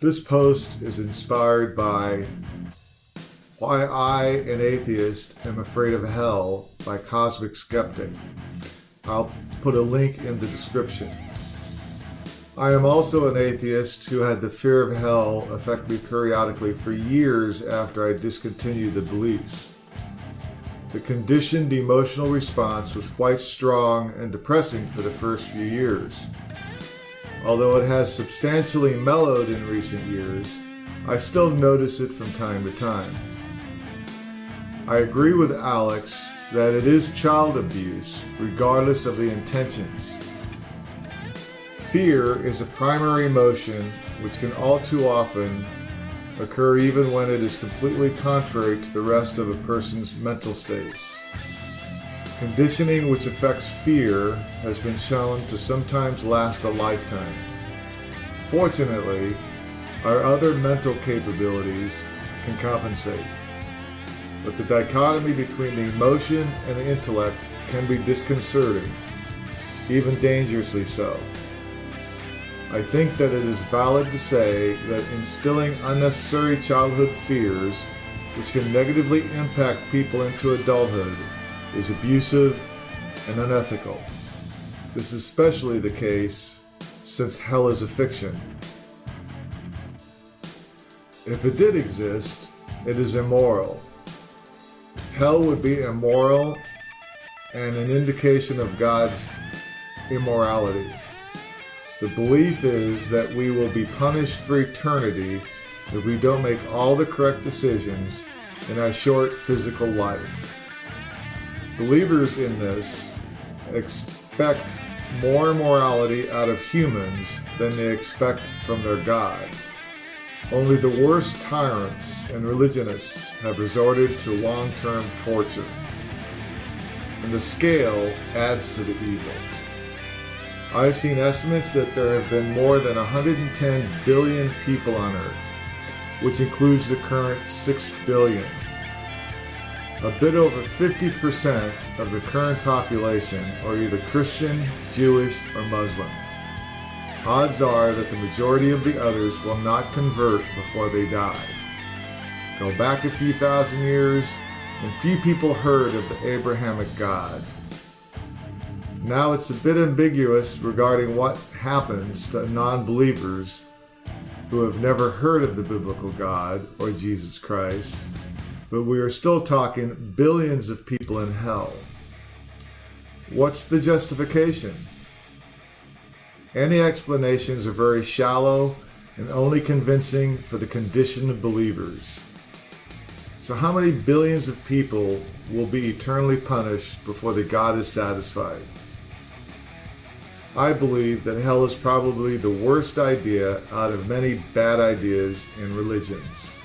This post is inspired by Why I, an Atheist, Am Afraid of Hell by Cosmic Skeptic. I'll put a link in the description. I am also an atheist who had the fear of hell affect me periodically for years after I discontinued the beliefs. The conditioned emotional response was quite strong and depressing for the first few years. Although it has substantially mellowed in recent years, I still notice it from time to time. I agree with Alex that it is child abuse, regardless of the intentions. Fear is a primary emotion which can all too often occur even when it is completely contrary to the rest of a person's mental states. Conditioning which affects fear has been shown to sometimes last a lifetime. Fortunately, our other mental capabilities can compensate. But the dichotomy between the emotion and the intellect can be disconcerting, even dangerously so. I think that it is valid to say that instilling unnecessary childhood fears, which can negatively impact people into adulthood, is abusive and unethical. This is especially the case since hell is a fiction. If it did exist, it is immoral. Hell would be immoral and an indication of God's immorality. The belief is that we will be punished for eternity if we don't make all the correct decisions in our short physical life. Believers in this expect more morality out of humans than they expect from their God. Only the worst tyrants and religionists have resorted to long-term torture, and the scale adds to the evil. I've seen estimates that there have been more than 110 billion people on Earth, which includes the current 6 billion. A bit over 50% of the current population are either Christian, Jewish, or Muslim. Odds are that the majority of the others will not convert before they die. Go back a few thousand years, and few people heard of the Abrahamic God. Now it's a bit ambiguous regarding what happens to non-believers who have never heard of the biblical God or Jesus Christ, but we are still talking billions of people in hell. What's the justification? Any explanations are very shallow and only convincing for the conditioned believers. So how many billions of people will be eternally punished before the God is satisfied? I believe that hell is probably the worst idea out of many bad ideas in religions.